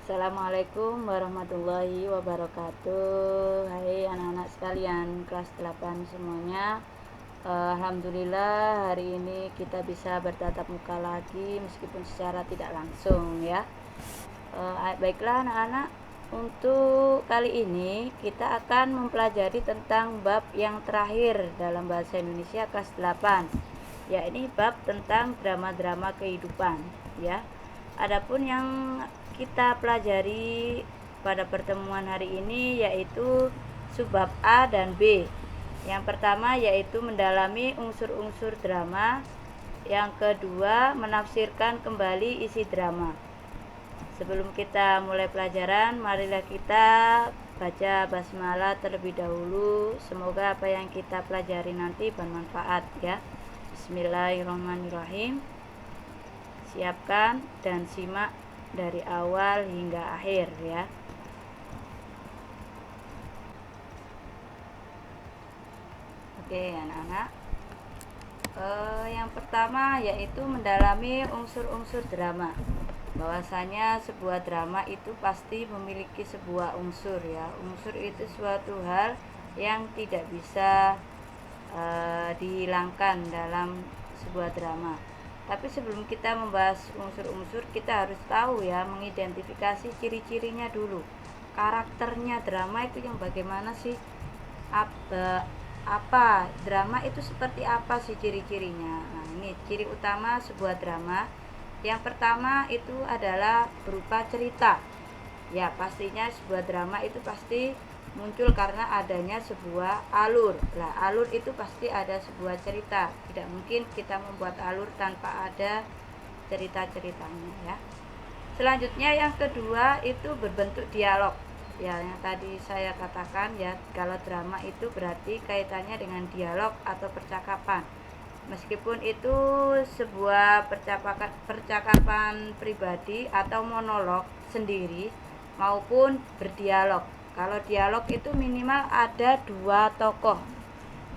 Assalamualaikum warahmatullahi wabarakatuh. Hai anak-anak sekalian kelas 8 semuanya. Alhamdulillah hari ini kita bisa bertatap muka lagi meskipun secara tidak langsung ya. Baiklah anak-anak, untuk kali ini kita akan mempelajari tentang bab yang terakhir dalam bahasa Indonesia kelas 8, yakni bab tentang drama-drama kehidupan ya. Adapun yang kita pelajari pada pertemuan hari ini yaitu subbab A dan B. Yang pertama yaitu mendalami unsur-unsur drama. Yang kedua, menafsirkan kembali isi drama. Sebelum kita mulai pelajaran, marilah kita baca basmalah terlebih dahulu. Semoga apa yang kita pelajari nanti bermanfaat ya. Bismillahirrahmanirrahim. Siapkan dan simak dari awal hingga akhir ya. Oke anak-anak, yang pertama yaitu mendalami unsur-unsur drama. Bahwasanya sebuah drama itu pasti memiliki sebuah unsur ya. Unsur itu suatu hal yang tidak bisa dihilangkan dalam sebuah drama. Tapi sebelum kita membahas unsur-unsur, kita harus tahu ya, mengidentifikasi ciri-cirinya dulu. Karakternya drama itu yang bagaimana sih? Apa drama itu seperti apa sih ciri-cirinya? Nah, ini ciri utama sebuah drama. Yang pertama itu adalah berupa cerita. Ya, pastinya sebuah drama itu pasti muncul karena adanya sebuah alur. Nah, alur itu pasti ada sebuah cerita. Tidak mungkin kita membuat alur tanpa ada cerita-ceritanya ya. Selanjutnya yang kedua itu berbentuk dialog. Ya, yang tadi saya katakan ya, kalau drama itu berarti kaitannya dengan dialog atau percakapan. Meskipun itu sebuah percakapan pribadi atau monolog sendiri maupun berdialog. Kalau dialog itu minimal ada dua tokoh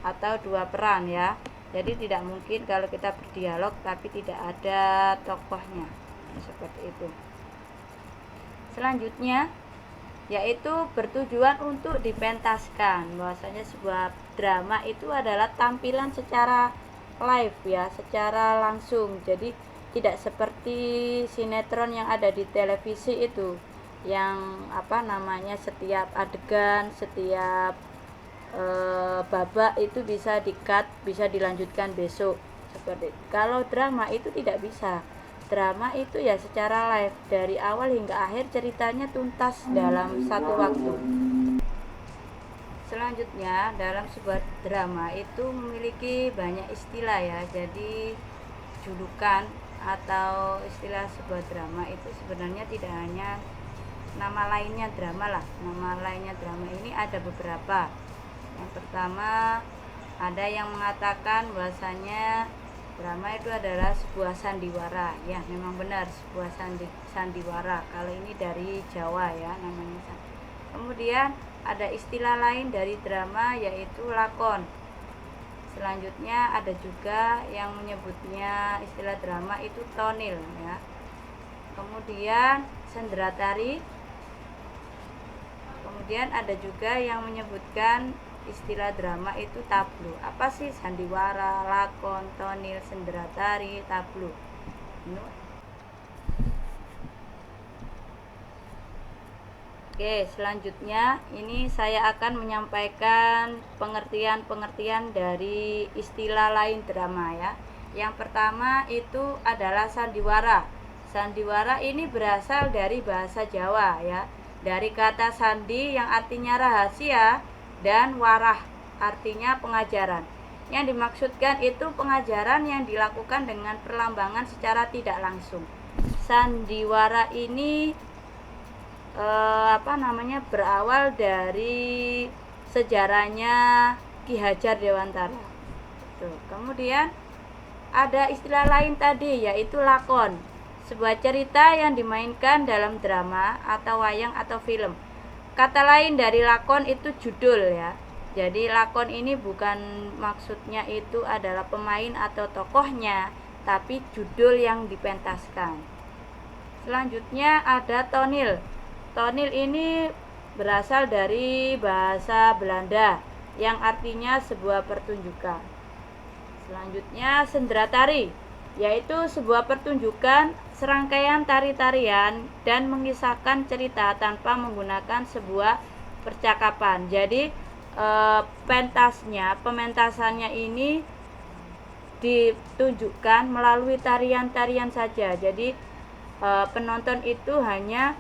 atau dua peran ya. Jadi tidak mungkin kalau kita berdialog tapi tidak ada tokohnya. Seperti itu. Selanjutnya yaitu bertujuan untuk dipentaskan. Bahwasanya sebuah drama itu adalah tampilan secara live ya, secara langsung. Jadi tidak seperti sinetron yang ada di televisi itu, yang setiap adegan, setiap babak itu bisa di-cut, bisa dilanjutkan besok. Seperti kalau drama itu tidak bisa. Drama itu ya secara live dari awal hingga akhir, ceritanya tuntas dalam satu waktu. Selanjutnya dalam sebuah drama itu memiliki banyak istilah ya. Jadi julukan atau istilah sebuah drama itu sebenarnya tidak hanya nama lainnya drama lah. Nama lainnya drama ini ada beberapa. Yang pertama, ada yang mengatakan bahwasanya drama itu adalah sebuah sandiwara. Ya, memang benar, sebuah sandiwara. Kalau ini dari Jawa ya namanya. Kemudian ada istilah lain dari drama yaitu lakon. Selanjutnya ada juga yang menyebutnya istilah drama itu tonil ya. Kemudian sendratari. Kemudian ada juga yang menyebutkan istilah drama itu tablo. Apa sih sandiwara, lakon, tonil, sendratari, tablo? Oke, selanjutnya ini saya akan menyampaikan pengertian-pengertian dari istilah lain drama ya. Yang pertama itu adalah sandiwara. Sandiwara ini berasal dari bahasa Jawa ya. Dari kata sandi yang artinya rahasia dan warah artinya pengajaran. Yang dimaksudkan itu pengajaran yang dilakukan dengan perlambangan secara tidak langsung. Sandiwara ini berawal dari sejarahnya Ki Hajar Dewantara. Kemudian ada istilah lain tadi yaitu lakon. Sebuah cerita yang dimainkan dalam drama atau wayang atau film. Kata lain dari lakon itu judul ya. Jadi lakon ini bukan maksudnya itu adalah pemain atau tokohnya, tapi judul yang dipentaskan. Selanjutnya ada tonil. Toneel ini berasal dari bahasa Belanda yang artinya sebuah pertunjukan. Selanjutnya sendera tari, yaitu sebuah pertunjukan serangkaian tari-tarian dan mengisahkan cerita tanpa menggunakan sebuah percakapan. Jadi pementasannya ini ditunjukkan melalui tarian-tarian saja. Jadi penonton itu hanya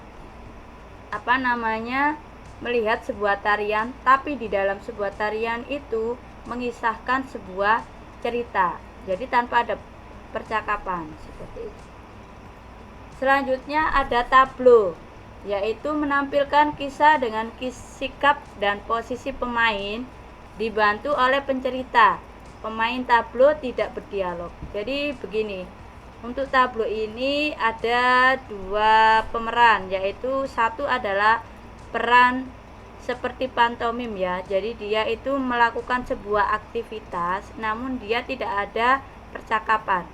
melihat sebuah tarian, tapi di dalam sebuah tarian itu mengisahkan sebuah cerita. Jadi tanpa ada percakapan seperti itu. Selanjutnya ada tablo, yaitu menampilkan kisah dengan sikap dan posisi pemain dibantu oleh pencerita. Pemain tablo tidak berdialog. Jadi begini, untuk tablo ini ada dua pemeran, yaitu satu adalah peran seperti pantomim ya. Jadi dia itu melakukan sebuah aktivitas namun dia tidak ada percakapan.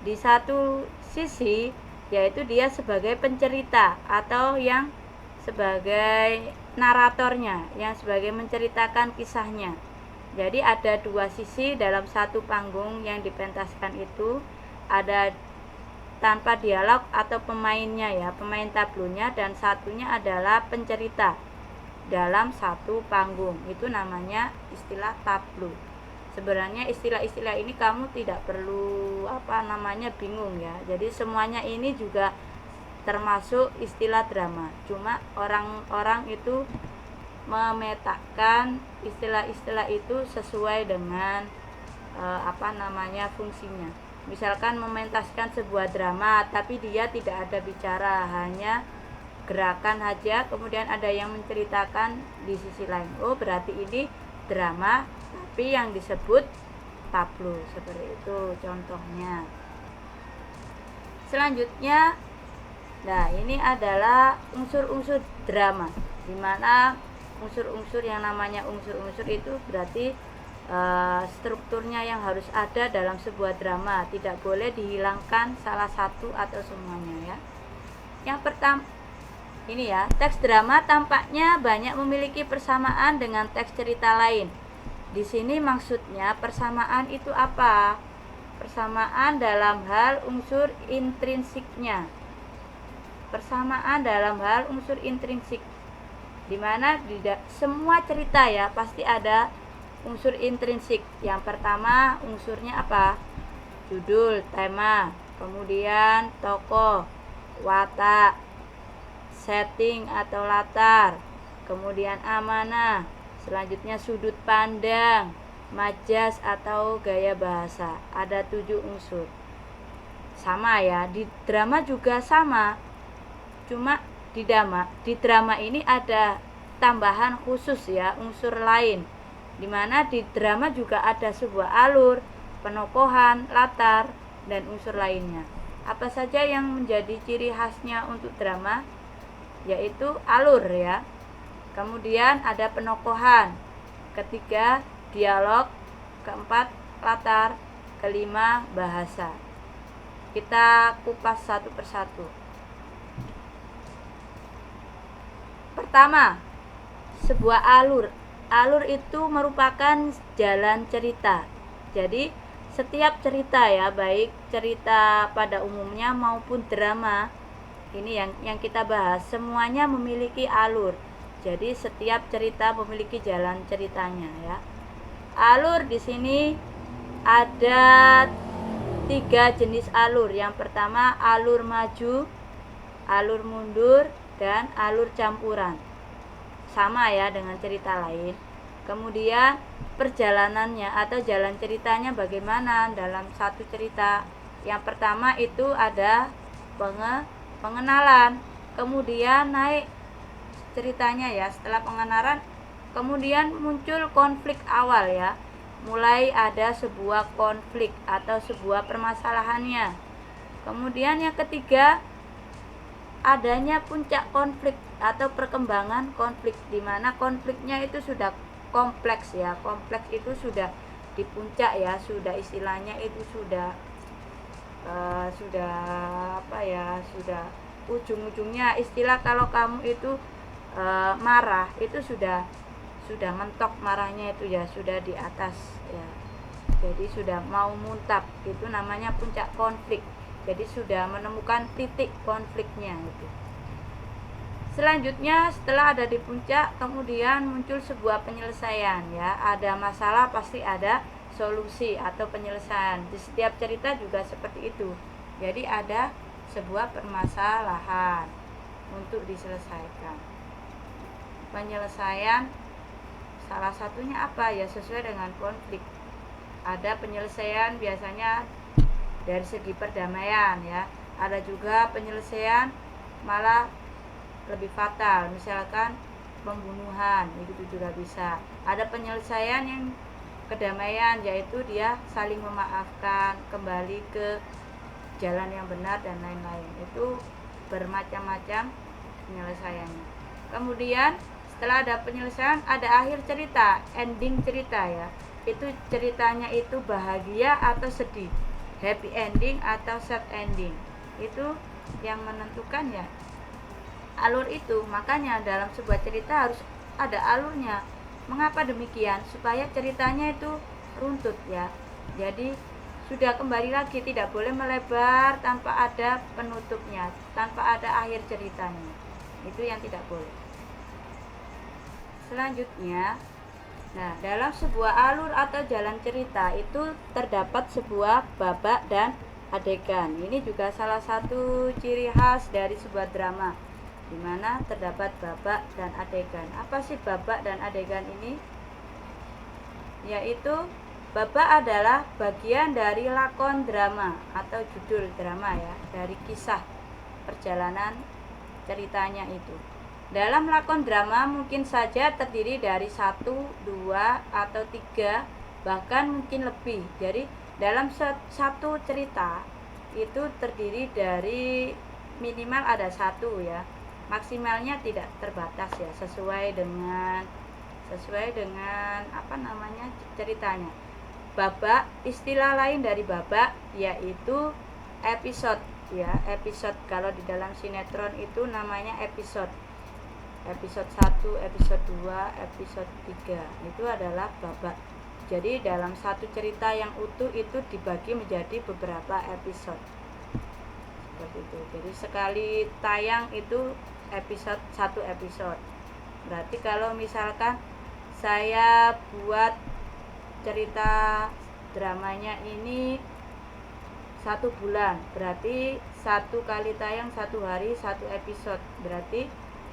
Di satu sisi yaitu dia sebagai pencerita atau yang sebagai naratornya, yang sebagai menceritakan kisahnya. Jadi ada dua sisi dalam satu panggung yang dipentaskan itu, ada tanpa dialog atau pemainnya ya, pemain tablonya, dan satunya adalah pencerita dalam satu panggung. Itu namanya istilah tablo. Sebenarnya istilah-istilah ini kamu tidak perlu bingung ya. Jadi semuanya ini juga termasuk istilah drama. Cuma orang-orang itu memetakan istilah-istilah itu sesuai dengan fungsinya. Misalkan mementaskan sebuah drama tapi dia tidak ada bicara, hanya gerakan aja, kemudian ada yang menceritakan di sisi lain. Oh, berarti ini drama tapi yang disebut tablo. Seperti itu contohnya. Selanjutnya, nah ini adalah unsur-unsur drama, dimana unsur-unsur yang namanya unsur-unsur itu berarti strukturnya yang harus ada dalam sebuah drama, tidak boleh dihilangkan salah satu atau semuanya ya. Yang pertama ini ya, teks drama tampaknya banyak memiliki persamaan dengan teks cerita lain. Di sini maksudnya persamaan itu apa? Persamaan dalam hal unsur intrinsiknya. Persamaan dalam hal unsur intrinsik, dimana semua cerita ya pasti ada unsur intrinsik. Yang pertama unsurnya apa? Judul, tema, kemudian tokoh, watak, setting atau latar, kemudian amanah, selanjutnya sudut pandang, majas atau gaya bahasa. Ada 7 unsur. Sama ya, di drama juga sama. Cuma di drama ini ada tambahan khusus ya, unsur lain, dimana di drama juga ada sebuah alur, penokohan, latar, dan unsur lainnya. Apa saja yang menjadi ciri khasnya untuk drama? Yaitu alur ya, kemudian ada penokohan, ketiga dialog, keempat latar, kelima bahasa. Kita kupas satu persatu. Pertama, sebuah alur. Alur itu merupakan jalan cerita. Jadi setiap cerita ya, baik cerita pada umumnya maupun drama, ini yang kita bahas, semuanya memiliki alur. Jadi setiap cerita memiliki jalan ceritanya ya. Alur di sini ada 3 jenis alur. Yang pertama alur maju, alur mundur, dan alur campuran. Sama ya dengan cerita lain. Kemudian perjalanannya atau jalan ceritanya bagaimana dalam satu cerita. Yang pertama itu ada pengenalan, kemudian naik ceritanya ya. Setelah pengenalan kemudian muncul konflik awal ya, mulai ada sebuah konflik atau sebuah permasalahannya. Kemudian yang ketiga adanya puncak konflik atau perkembangan konflik, di mana konfliknya itu sudah kompleks ya. Kompleks itu sudah di puncak ya, sudah istilahnya itu sudah ujung-ujungnya istilah kalau kamu itu marah itu sudah mentok marahnya itu ya, sudah di atas ya, jadi sudah mau muntah, itu namanya puncak konflik. Jadi sudah menemukan titik konfliknya itu. Selanjutnya setelah ada di puncak, kemudian muncul sebuah penyelesaian ya. Ada masalah pasti ada solusi atau penyelesaian. Di setiap cerita juga seperti itu. Jadi ada sebuah permasalahan untuk diselesaikan. Penyelesaian salah satunya apa ya, sesuai dengan konflik. Ada penyelesaian biasanya dari segi perdamaian ya. Ada juga penyelesaian malah lebih fatal, misalkan pembunuhan, itu juga bisa. Ada penyelesaian yang kedamaian, yaitu dia saling memaafkan, kembali ke jalan yang benar dan lain-lain. Itu bermacam-macam penyelesaiannya. Kemudian setelah ada penyelesaian, ada akhir cerita, ending cerita ya. Itu ceritanya itu bahagia atau sedih, happy ending atau sad ending. Itu yang menentukan ya alur itu. Makanya dalam sebuah cerita harus ada alurnya. Mengapa demikian? Supaya ceritanya itu runtut ya. Jadi sudah kembali lagi, tidak boleh melebar tanpa ada penutupnya, tanpa ada akhir ceritanya. Itu yang tidak boleh. Selanjutnya, nah, dalam sebuah alur atau jalan cerita itu terdapat sebuah babak dan adegan. Ini juga salah satu ciri khas dari sebuah drama, di mana terdapat babak dan adegan. Apa sih babak dan adegan ini? Yaitu babak adalah bagian dari lakon drama atau judul drama ya, dari kisah perjalanan ceritanya itu. Dalam lakon drama mungkin saja terdiri dari 1, 2, atau 3, bahkan mungkin lebih. Jadi dalam satu cerita itu terdiri dari minimal ada 1 ya. Maksimalnya tidak terbatas ya, sesuai dengan ceritanya. Babak, istilah lain dari babak yaitu episode ya. Episode kalau di dalam sinetron itu namanya episode. Episode 1, episode 2, episode 3 itu adalah babak. Jadi dalam satu cerita yang utuh itu dibagi menjadi beberapa episode. Seperti itu. Jadi sekali tayang itu episode 1 episode. Berarti kalau misalkan saya buat cerita dramanya ini 1 bulan, berarti 1 kali tayang 1 hari 1 episode, berarti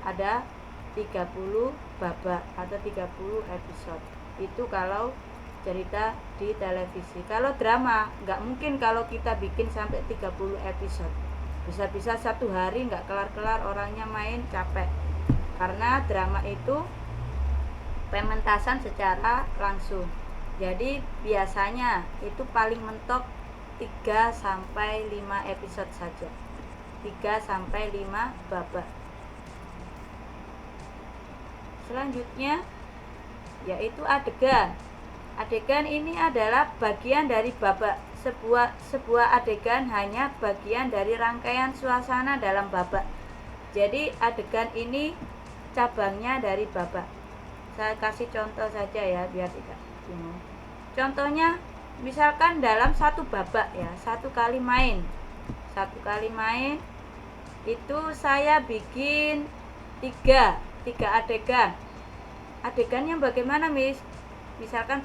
ada 30 babak atau 30 episode. Itu kalau cerita di televisi. Kalau drama nggak mungkin kalau kita bikin sampai 30 episode. Bisa-bisa 1 hari nggak kelar-kelar, orangnya main capek. Karena drama itu pementasan secara langsung. Jadi biasanya itu paling mentok 3 sampai 5 episode saja. 3 sampai 5 babak. Selanjutnya yaitu adegan. Adegan ini adalah bagian dari babak. Sebuah adegan hanya bagian dari rangkaian suasana dalam babak. Jadi adegan ini cabangnya dari babak. Saya kasih contoh saja ya biar tidak bingung. Contohnya misalkan dalam 1 babak ya, 1 kali main itu saya bikin 3 adegan. Adegannya bagaimana, Misalkan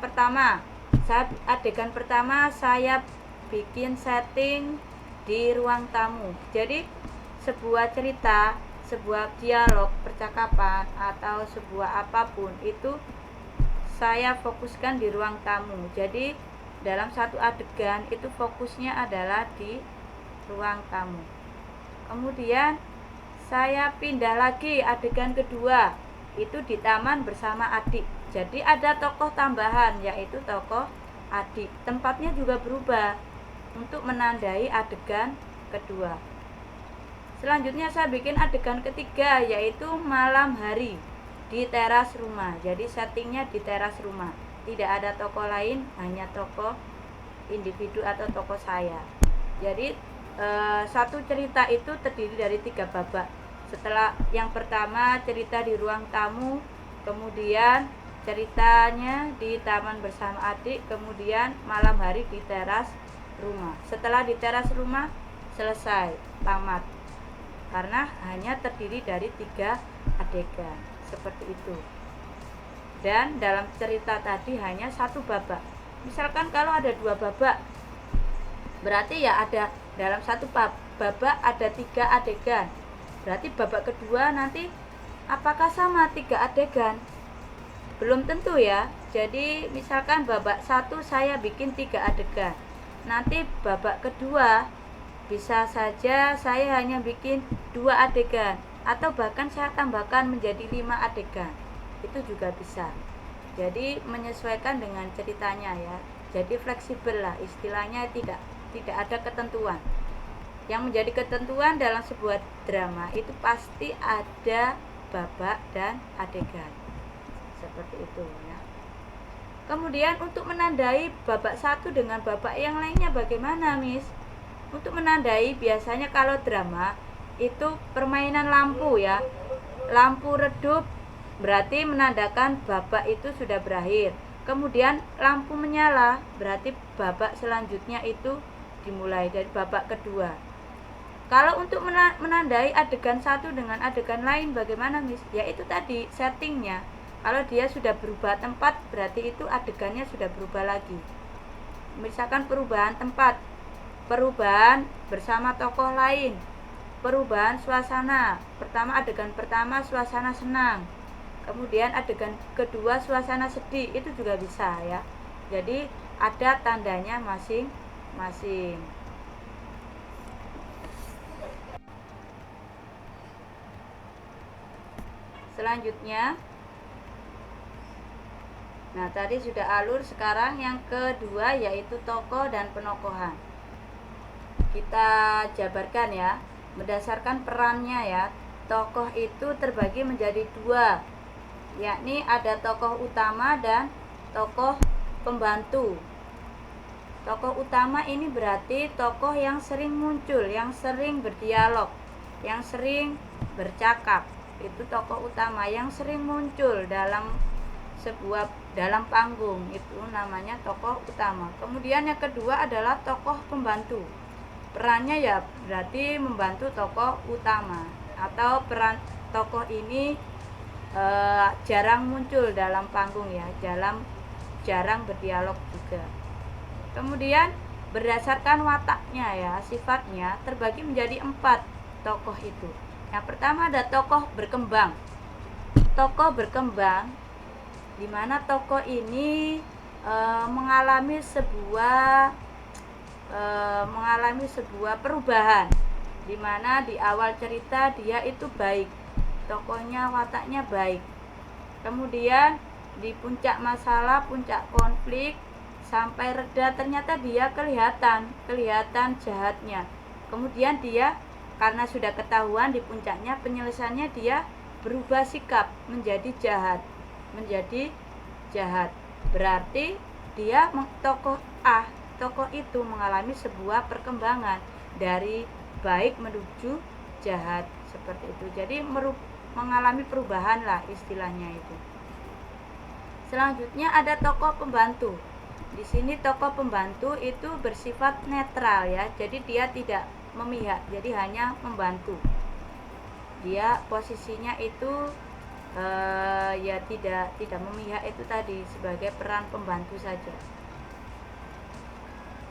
adegan pertama saya bikin setting di ruang tamu. Jadi sebuah cerita, sebuah dialog, percakapan atau sebuah apapun itu saya fokuskan di ruang tamu. Jadi dalam 1 adegan itu fokusnya adalah di ruang tamu. Kemudian saya pindah lagi adegan kedua, itu di taman bersama adik. Jadi ada tokoh tambahan yaitu tokoh adik. Tempatnya juga berubah untuk menandai adegan kedua. Selanjutnya saya bikin adegan ketiga yaitu malam hari di teras rumah. Jadi settingnya di teras rumah. Tidak ada tokoh lain, hanya tokoh individu atau tokoh saya. Jadi satu cerita itu terdiri dari 3 babak. Setelah yang pertama cerita di ruang tamu, kemudian ceritanya di taman bersama adik, kemudian malam hari di teras rumah. Setelah di teras rumah selesai, tamat. Karena hanya terdiri dari 3 adegan, seperti itu. Dan dalam cerita tadi hanya 1 babak. Misalkan kalau ada 2 babak, berarti ya ada dalam 1 babak ada 3 adegan. Berarti babak kedua nanti apakah sama 3 adegan? Belum tentu ya. Jadi misalkan babak 1 saya bikin 3 adegan. Nanti babak kedua bisa saja saya hanya bikin 2 adegan, atau bahkan saya tambahkan menjadi 5 adegan. Itu juga bisa. Jadi menyesuaikan dengan ceritanya ya. Jadi fleksibel lah, istilahnya tidak ada ketentuan. Yang menjadi ketentuan dalam sebuah drama itu pasti ada babak dan adegan. Seperti itu ya. Kemudian untuk menandai babak 1 dengan babak yang lainnya bagaimana, Miss? Untuk menandai biasanya kalau drama itu permainan lampu ya. Lampu redup berarti menandakan babak itu sudah berakhir. Kemudian lampu menyala berarti babak selanjutnya itu dimulai dari babak kedua. Kalau untuk menandai adegan 1 dengan adegan lain bagaimana, Miss? Ya itu tadi settingnya. Kalau dia sudah berubah tempat berarti itu adegannya sudah berubah lagi. Misalkan perubahan tempat, perubahan bersama tokoh lain, perubahan suasana. Adegan pertama suasana senang, kemudian adegan kedua suasana sedih, itu juga bisa ya. Jadi ada tandanya masing-masing. Selanjutnya, nah tadi sudah alur, sekarang yang kedua yaitu tokoh dan penokohan. Kita jabarkan ya, berdasarkan perannya ya. Tokoh itu terbagi menjadi 2, yakni ada tokoh utama dan tokoh pembantu. Tokoh utama ini berarti tokoh yang sering muncul, yang sering berdialog, yang sering bercakap. Itu tokoh utama yang sering muncul dalam panggung, itu namanya tokoh utama. Kemudian yang kedua adalah tokoh pembantu. Perannya ya berarti membantu tokoh utama, atau peran tokoh ini jarang muncul dalam panggung ya, jarang berdialog juga. Kemudian berdasarkan wataknya ya, sifatnya terbagi menjadi 4 tokoh itu. Yang pertama ada tokoh berkembang. Tokoh berkembang di mana tokoh ini mengalami sebuah perubahan, di mana di awal cerita dia itu baik, tokohnya wataknya baik. Kemudian di puncak masalah, puncak konflik sampai reda ternyata dia kelihatan jahatnya. Kemudian dia karena sudah ketahuan di puncaknya, penyelesaiannya dia berubah sikap menjadi jahat. Berarti dia tokoh itu mengalami sebuah perkembangan dari baik menuju jahat, seperti itu. Jadi mengalami perubahan lah istilahnya itu. Selanjutnya ada tokoh pembantu. Di sini tokoh pembantu itu bersifat netral ya. Jadi dia tidak memihak, jadi hanya membantu. Dia posisinya itu ya tidak memihak, itu tadi sebagai peran pembantu saja.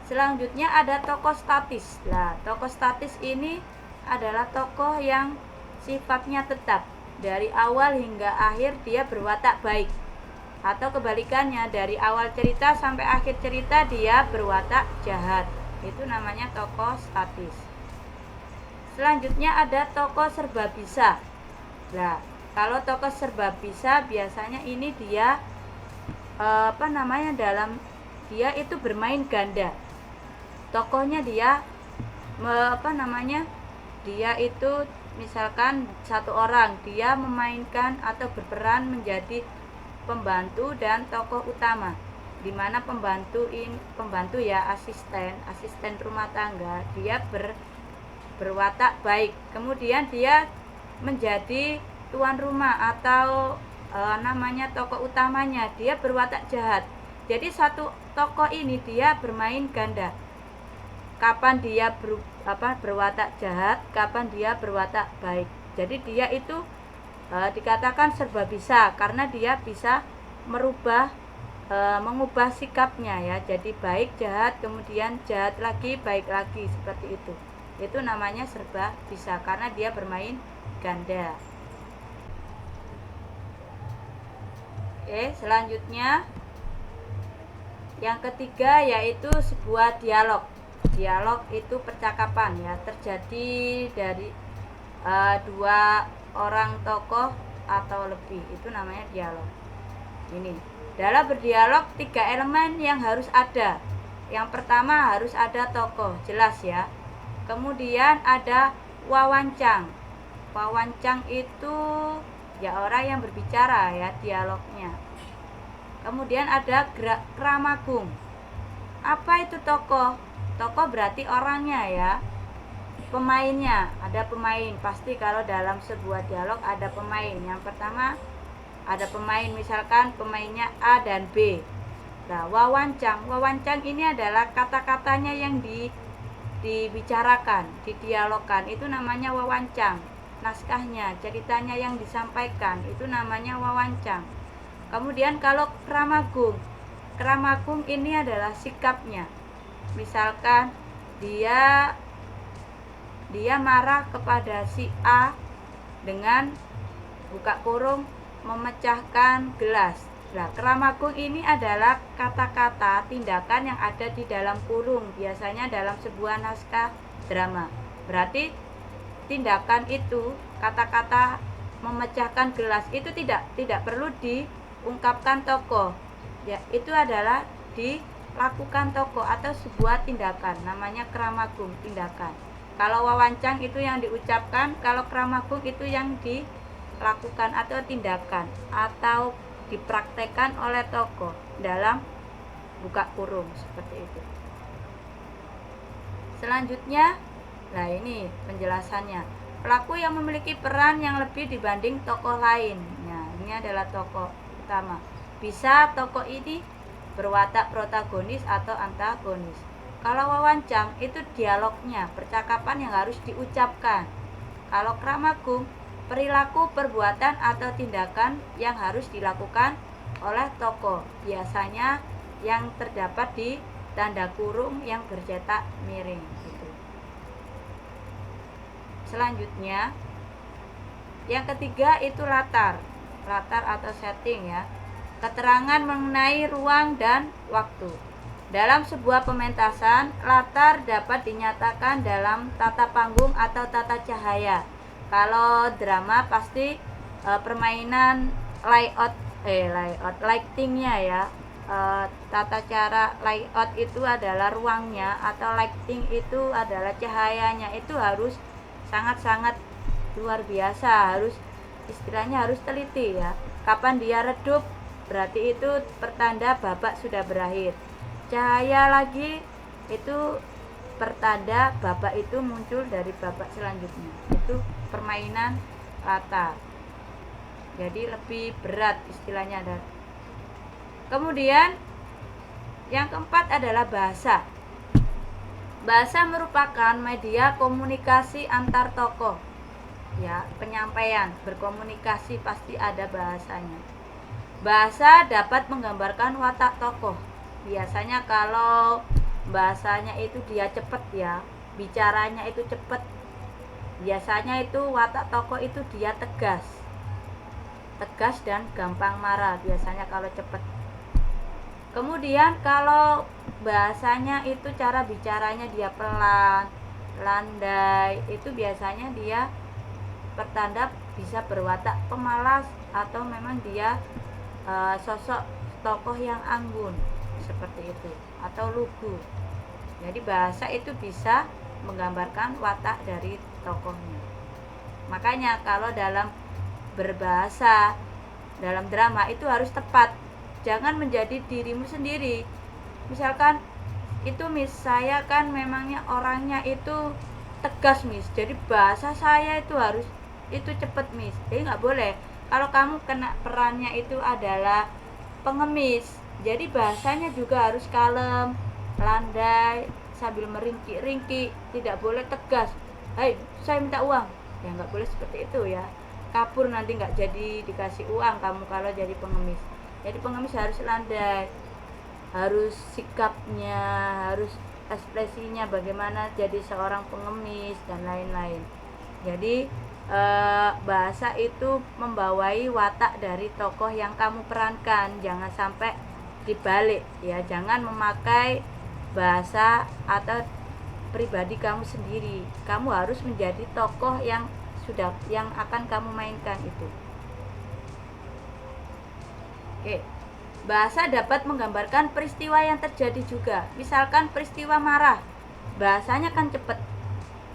Selanjutnya ada tokoh statis. Nah, tokoh statis ini adalah tokoh yang sifatnya tetap. Dari awal hingga akhir dia berwatak baik. Atau kebalikannya, dari awal cerita sampai akhir cerita dia berwatak jahat. Itu namanya tokoh statis. Selanjutnya ada tokoh serba bisa. Nah, kalau tokoh serba bisa biasanya ini dia dia itu bermain ganda. Tokohnya dia dia itu misalkan 1 orang, dia memainkan atau berperan menjadi pembantu dan tokoh utama, di mana pembantu ya asisten rumah tangga, dia berwatak baik, kemudian dia menjadi tuan rumah atau namanya tokoh utamanya dia berwatak jahat. Jadi satu tokoh ini dia bermain ganda. Kapan dia berwatak jahat, kapan dia berwatak baik. Jadi dia itu dikatakan serba bisa karena dia bisa mengubah sikapnya ya. Jadi baik, jahat, kemudian jahat lagi, baik lagi, seperti itu. Itu namanya serba bisa karena dia bermain ganda. Oke, selanjutnya yang ketiga yaitu sebuah dialog. Dialog itu percakapan ya, terjadi dari dua orang tokoh atau lebih, itu namanya dialog. Ini dalam berdialog 3 elemen yang harus ada. Yang pertama harus ada tokoh, jelas ya. Kemudian ada wawancang. Wawancang itu ya orang yang berbicara ya, dialognya. Kemudian ada kramagung. Apa itu tokoh? Tokoh berarti orangnya ya. Pemainnya, ada pemain. Pasti kalau dalam sebuah dialog ada pemain. Yang pertama ada pemain, misalkan pemainnya A dan B. Nah, wawancang. Wawancang ini adalah kata-katanya yang dibicarakan, didialogkan. Itu namanya wawancang. Naskahnya, ceritanya yang disampaikan, itu namanya wawancang. Kemudian kalau kramagung. Kramagung ini adalah sikapnya. Misalkan dia marah kepada si A dengan buka kurung memecahkan gelas. Nah, kramagung ini adalah kata-kata tindakan yang ada di dalam kurung, biasanya dalam sebuah naskah drama. Berarti tindakan itu, kata-kata memecahkan gelas itu tidak perlu diungkapkan tokoh. Ya, itu adalah dilakukan tokoh atau sebuah tindakan, namanya kramagung, tindakan. Kalau wawancang itu yang diucapkan, kalau kramagung itu yang dilakukan atau tindakan atau dipraktekkan oleh tokoh dalam buka kurung, seperti itu. Selanjutnya, nah ini penjelasannya. Pelaku yang memiliki peran yang lebih dibanding tokoh lain. Nah, ini adalah tokoh utama. Bisa tokoh ini berwatak protagonis atau antagonis. Kalau wawancang itu dialognya, percakapan yang harus diucapkan. Kalau kramagung, perilaku, perbuatan atau tindakan yang harus dilakukan oleh tokoh. Biasanya yang terdapat di tanda kurung yang bercetak miring gitu. Selanjutnya, yang ketiga itu latar atau setting ya. Keterangan mengenai ruang dan waktu. Dalam sebuah pementasan, latar dapat dinyatakan dalam tata panggung atau tata cahaya. Kalau drama pasti permainan lightingnya ya. Tata cara layout itu adalah ruangnya, atau lighting itu adalah cahayanya. Itu harus sangat-sangat luar biasa, harus istilahnya harus teliti ya. Kapan dia redup, berarti itu pertanda babak sudah berakhir. Cahaya lagi itu pertanda babak itu muncul dari babak selanjutnya. Itu permainan latar. Jadi lebih berat istilahnya. Kemudian yang keempat adalah bahasa. Bahasa merupakan media komunikasi antar tokoh. Ya, penyampaian, berkomunikasi pasti ada bahasanya. Bahasa dapat menggambarkan watak tokoh. Biasanya kalau bahasanya itu dia cepat ya, bicaranya itu cepat. Biasanya itu watak tokoh itu dia tegas dan gampang marah biasanya kalau cepat. Kemudian kalau bahasanya itu cara bicaranya dia pelan, landai, itu biasanya dia pertanda bisa berwatak pemalas atau memang dia sosok tokoh yang anggun, seperti itu, atau lugu. Jadi bahasa itu bisa menggambarkan watak dari tokohnya. Makanya kalau dalam berbahasa dalam drama itu harus tepat. Jangan menjadi dirimu sendiri. Misalkan itu saya kan memangnya orangnya itu tegas Miss, jadi bahasa saya itu harus itu cepet Miss, jadi nggak boleh. Kalau kamu kena perannya itu adalah pengemis, jadi bahasanya juga harus kalem, landai, sambil meringkik-ringkik, tidak boleh tegas. Hai, saya minta uang, ya nggak boleh seperti itu ya, kabur nanti nggak jadi dikasih uang kamu kalau jadi pengemis. Jadi pengemis harus landai, harus sikapnya, harus ekspresinya bagaimana jadi seorang pengemis dan lain-lain. Jadi bahasa itu membawai watak dari tokoh yang kamu perankan, jangan sampai dibalik ya, jangan memakai bahasa atau pribadi kamu sendiri. Kamu harus menjadi tokoh yang akan kamu mainkan itu. Oke. Bahasa dapat menggambarkan peristiwa yang terjadi juga. Misalkan peristiwa marah, bahasanya kan cepat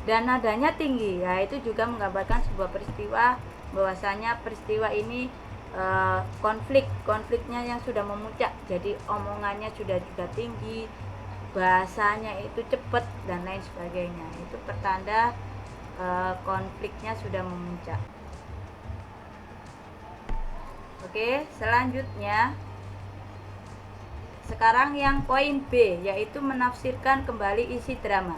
dan nadanya tinggi. Ya, itu juga menggambarkan sebuah peristiwa, bahwasanya peristiwa ini konfliknya yang sudah memuncak. Jadi omongannya sudah juga tinggi, bahasanya itu cepat dan lain sebagainya. Itu pertanda konfliknya sudah memuncak. Oke, selanjutnya sekarang yang poin B, yaitu menafsirkan kembali isi drama.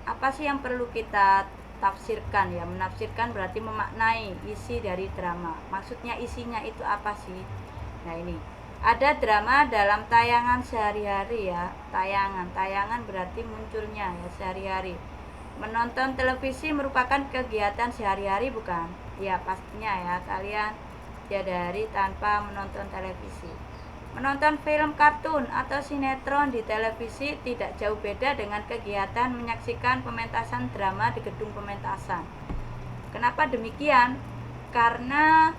Apa sih yang perlu kita tafsirkan ya? Menafsirkan berarti memaknai isi dari drama. Maksudnya isinya itu apa sih? Nah ini, ada drama dalam tayangan sehari-hari ya. Tayangan berarti munculnya ya sehari-hari. Menonton televisi merupakan kegiatan sehari-hari bukan? Ya pastinya ya, kalian tiada hari tanpa menonton televisi. Menonton film kartun atau sinetron di televisi tidak jauh beda dengan kegiatan menyaksikan pementasan drama di gedung pementasan. Kenapa demikian? Karena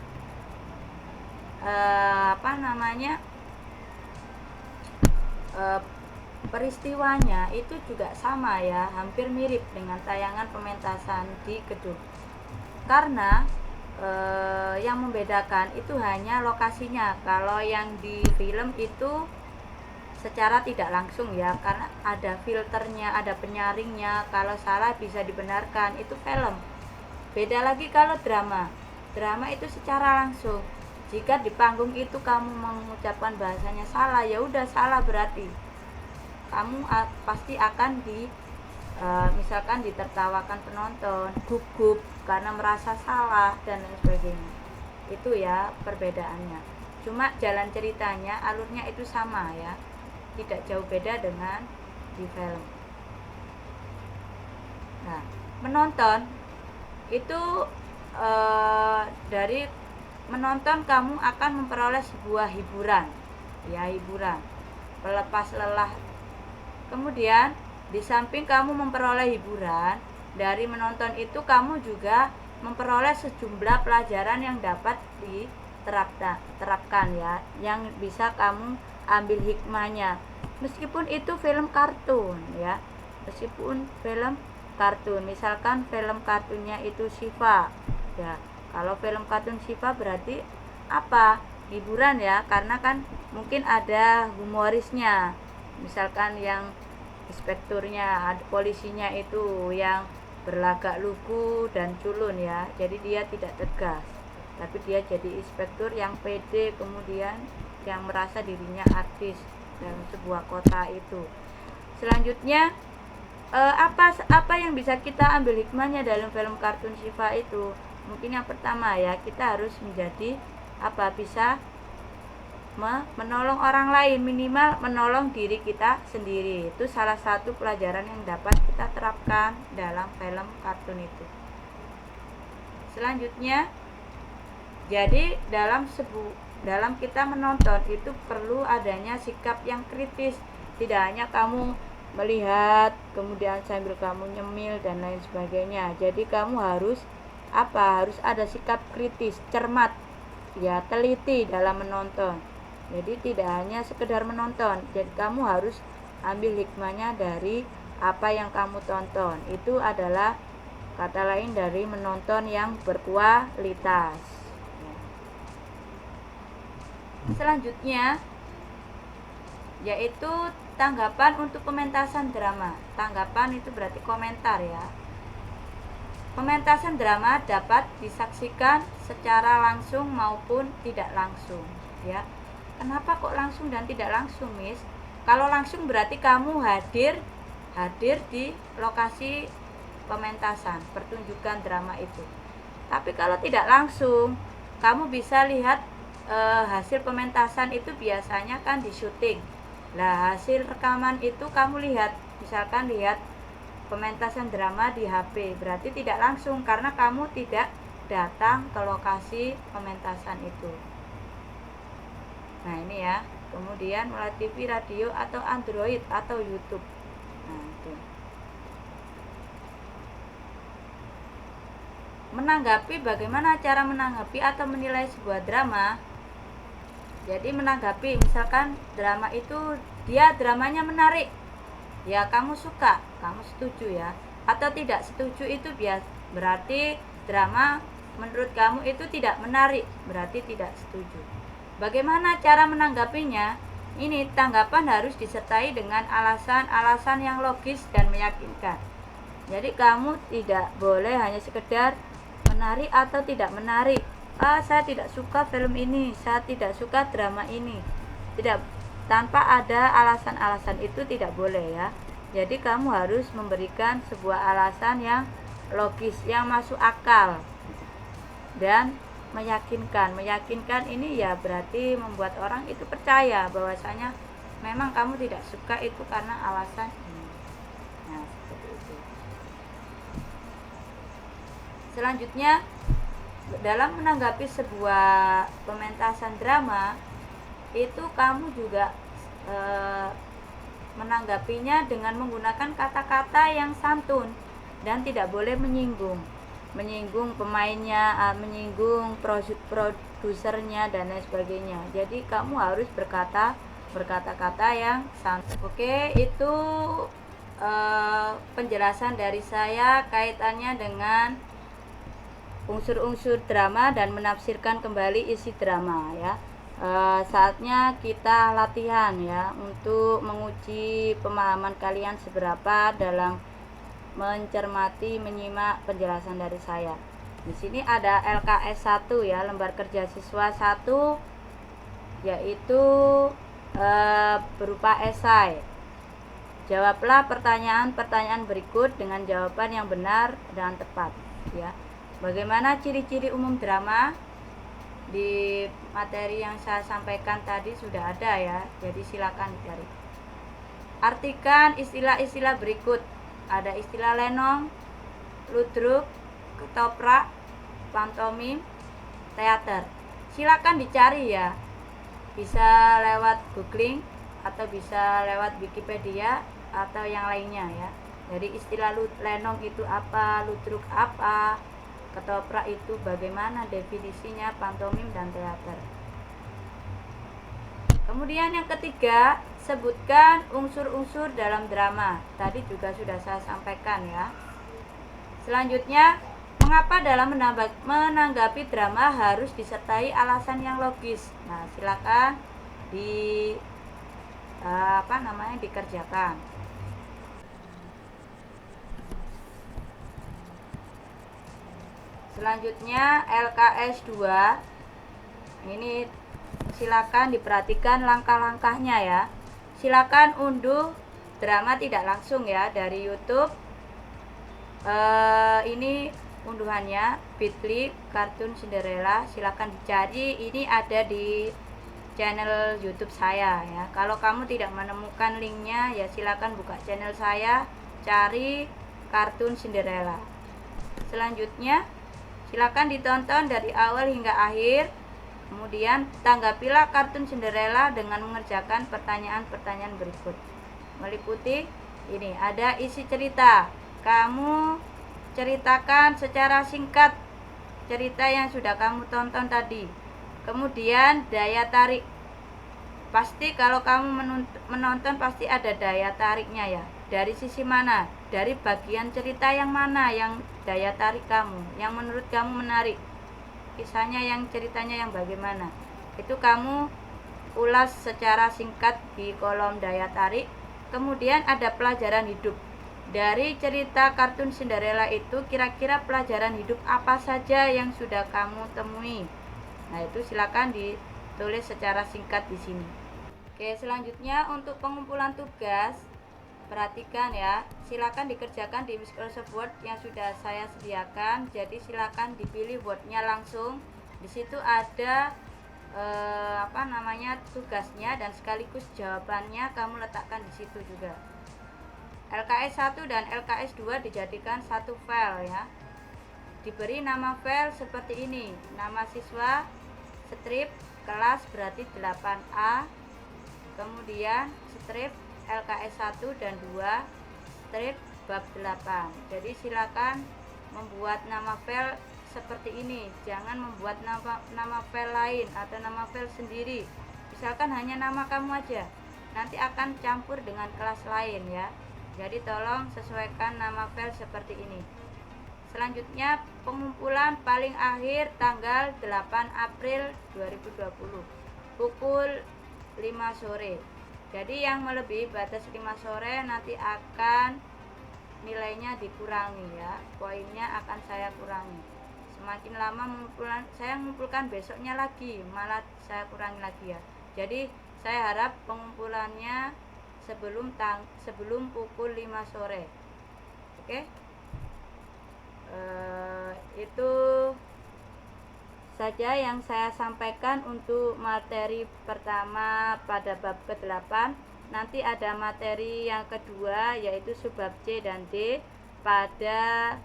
peristiwanya itu juga sama ya, hampir mirip dengan tayangan pementasan di gedung. Karena yang membedakan itu hanya lokasinya. Kalau yang di film itu secara tidak langsung ya, karena ada filternya, ada penyaringnya, kalau salah bisa dibenarkan, itu film. Beda lagi kalau drama itu secara langsung. Jika di panggung itu kamu mengucapkan bahasanya salah, ya udah salah, berarti kamu pasti akan misalkan ditertawakan penonton, gugup karena merasa salah dan lain sebagainya. Itu ya perbedaannya. Cuma jalan ceritanya, alurnya itu sama ya, tidak jauh beda dengan di film. Nah, menonton itu dari menonton kamu akan memperoleh sebuah hiburan ya, hiburan pelepas lelah. Kemudian di samping kamu memperoleh hiburan dari menonton itu, kamu juga memperoleh sejumlah pelajaran yang dapat diterapkan ya, yang bisa kamu ambil hikmahnya. Meskipun itu film kartun ya, meskipun film kartun, misalkan film kartunnya itu Shiva ya. Kalau film kartun Shiva berarti apa? Hiburan ya, karena kan mungkin ada humorisnya. Misalkan yang inspekturnya, ada polisinya itu yang berlagak lugu dan culun ya, jadi dia tidak tegas, tapi dia jadi inspektur yang pede, kemudian yang merasa dirinya artis dalam sebuah kota itu. Selanjutnya apa yang bisa kita ambil hikmahnya dalam film kartun Shiva itu? Mungkin yang pertama ya, kita harus menjadi bisa menolong orang lain, minimal menolong diri kita sendiri. Itu salah satu pelajaran yang dapat kita terapkan dalam film kartun itu. Selanjutnya, jadi dalam kita menonton itu perlu adanya sikap yang kritis. Tidak hanya kamu melihat kemudian sambil kamu nyemil dan lain sebagainya. Jadi kamu harus harus ada sikap kritis, cermat ya, teliti dalam menonton. Jadi tidak hanya sekedar menonton, jadi kamu harus ambil hikmahnya dari apa yang kamu tonton. Itu adalah kata lain dari menonton yang berkualitas. Selanjutnya, yaitu tanggapan untuk pementasan drama. Tanggapan itu berarti komentar ya. Pementasan drama dapat disaksikan secara langsung maupun tidak langsung ya. Kenapa kok langsung dan tidak langsung, Miss? Kalau langsung berarti kamu hadir di lokasi pementasan, pertunjukan drama itu. Tapi kalau tidak langsung, kamu bisa lihat hasil pementasan itu biasanya kan di syuting. Nah, hasil rekaman itu kamu lihat, misalkan lihat pementasan drama di HP, berarti tidak langsung karena kamu tidak datang ke lokasi pementasan itu. Nah, ini ya. Kemudian melalui TV, radio, atau Android atau YouTube. Nah, itu. Menanggapi, bagaimana cara menanggapi atau menilai sebuah drama? Jadi menanggapi, misalkan drama itu dramanya menarik, ya kamu suka, kamu setuju ya, atau tidak setuju itu berarti drama menurut kamu itu tidak menarik, berarti tidak setuju. Bagaimana cara menanggapinya? Ini tanggapan harus disertai dengan alasan-alasan yang logis dan meyakinkan. Jadi kamu tidak boleh hanya sekedar menarik atau tidak menarik. Saya tidak suka film ini, saya tidak suka drama ini. Tidak, tanpa ada alasan-alasan itu tidak boleh ya. Jadi kamu harus memberikan sebuah alasan yang logis, yang masuk akal dan meyakinkan. Meyakinkan ini ya berarti membuat orang itu percaya bahwasanya memang kamu tidak suka itu karena alasan ini. Nah, seperti itu. Selanjutnya, dalam menanggapi sebuah pementasan drama itu kamu juga menanggapinya dengan menggunakan kata-kata yang santun dan tidak boleh menyinggung pemainnya, menyinggung produsernya dan lain sebagainya. Jadi kamu harus berkata-kata yang santun. Oke, itu penjelasan dari saya kaitannya dengan unsur-unsur drama dan menafsirkan kembali isi drama ya. Saatnya kita latihan ya untuk menguji pemahaman kalian seberapa dalam mencermati menyimak penjelasan dari saya. Di sini ada LKS 1 ya, lembar kerja siswa 1, yaitu berupa esai. Jawablah pertanyaan-pertanyaan berikut dengan jawaban yang benar dan tepat ya. Bagaimana ciri-ciri umum drama? Di materi yang saya sampaikan tadi sudah ada ya, jadi silakan dicari. Artikan istilah-istilah berikut. Ada istilah lenong, ludruk, ketoprak, pantomim, teater. Silakan dicari ya. Bisa lewat googling atau bisa lewat Wikipedia atau yang lainnya ya. Jadi istilah lenong itu apa, ludruk apa, ketoprak itu bagaimana definisinya, pantomim dan teater. Kemudian yang ketiga, sebutkan unsur-unsur dalam drama. Tadi juga sudah saya sampaikan ya. Selanjutnya, mengapa dalam menanggapi drama harus disertai alasan yang logis? Nah, silakan dikerjakan. Selanjutnya LKS 2. Ini silakan diperhatikan langkah-langkahnya ya. Silakan unduh drama tidak langsung ya dari YouTube. Ini unduhannya Bit.ly Kartun Cinderella. Silakan dicari, ini ada di channel YouTube saya ya. Kalau kamu tidak menemukan linknya ya silakan buka channel saya, cari Kartun Cinderella. Selanjutnya silakan ditonton dari awal hingga akhir. Kemudian tanggapilah Kartun Cinderella dengan mengerjakan pertanyaan-pertanyaan berikut. Meliputi ini ada isi cerita. Kamu ceritakan secara singkat cerita yang sudah kamu tonton tadi. Kemudian daya tarik. Pasti kalau kamu menonton pasti ada daya tariknya ya. Dari sisi mana? Dari bagian cerita yang mana yang daya tarik kamu, yang menurut kamu menarik? Kisahnya, yang ceritanya yang bagaimana? Itu kamu ulas secara singkat di kolom daya tarik. Kemudian ada pelajaran hidup. Dari cerita kartun Cinderella itu kira-kira pelajaran hidup apa saja yang sudah kamu temui? Nah, itu silakan ditulis secara singkat di sini. Oke, selanjutnya untuk pengumpulan tugas, perhatikan ya, silakan dikerjakan di Microsoft Word yang sudah saya sediakan. Jadi silakan dipilih Word-nya langsung. Di situ ada tugasnya dan sekaligus jawabannya kamu letakkan di situ juga. LKS 1 dan LKS 2 dijadikan satu file ya. Diberi nama file seperti ini. Nama siswa, strip, kelas berarti 8A. Kemudian strip LKS 1 dan 2, strip bab 8. Jadi silakan membuat nama file seperti ini. Jangan membuat nama file lain atau nama file sendiri. Misalkan hanya nama kamu aja. Nanti akan campur dengan kelas lain ya. Jadi tolong sesuaikan nama file seperti ini. Selanjutnya pengumpulan paling akhir tanggal 8 April 2020 pukul 5 sore. Jadi yang melebihi batas 5 sore nanti akan nilainya dikurangi ya. Poinnya akan saya kurangi. Semakin lama saya mengumpulkan besoknya lagi, malah saya kurangi lagi ya. Jadi saya harap pengumpulannya sebelum pukul 5 sore. Oke? Itu saja yang saya sampaikan untuk materi pertama pada bab ke-8. Nanti ada materi yang kedua yaitu subbab C dan D pada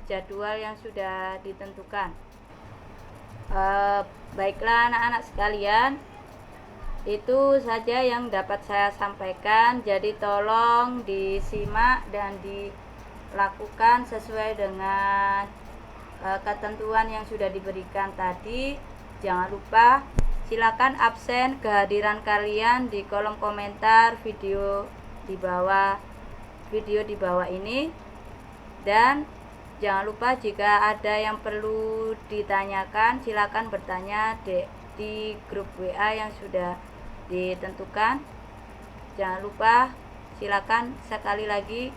jadwal yang sudah ditentukan. Baiklah anak-anak sekalian, itu saja yang dapat saya sampaikan. Jadi tolong disimak dan dilakukan sesuai dengan ketentuan yang sudah diberikan tadi. Jangan lupa silakan absen kehadiran kalian di kolom komentar video di bawah ini, dan jangan lupa jika ada yang perlu ditanyakan silakan bertanya di grup WA yang sudah ditentukan. Jangan lupa silakan sekali lagi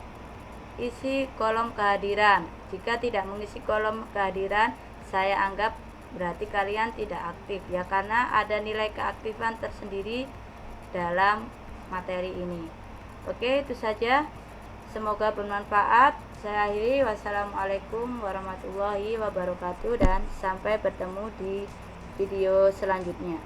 isi kolom kehadiran. Jika tidak mengisi kolom kehadiran, saya anggap berarti kalian tidak aktif ya, karena ada nilai keaktifan tersendiri dalam materi ini. Oke, itu saja. Semoga bermanfaat. Saya akhiri. Wassalamualaikum warahmatullahi wabarakatuh dan sampai bertemu di video selanjutnya.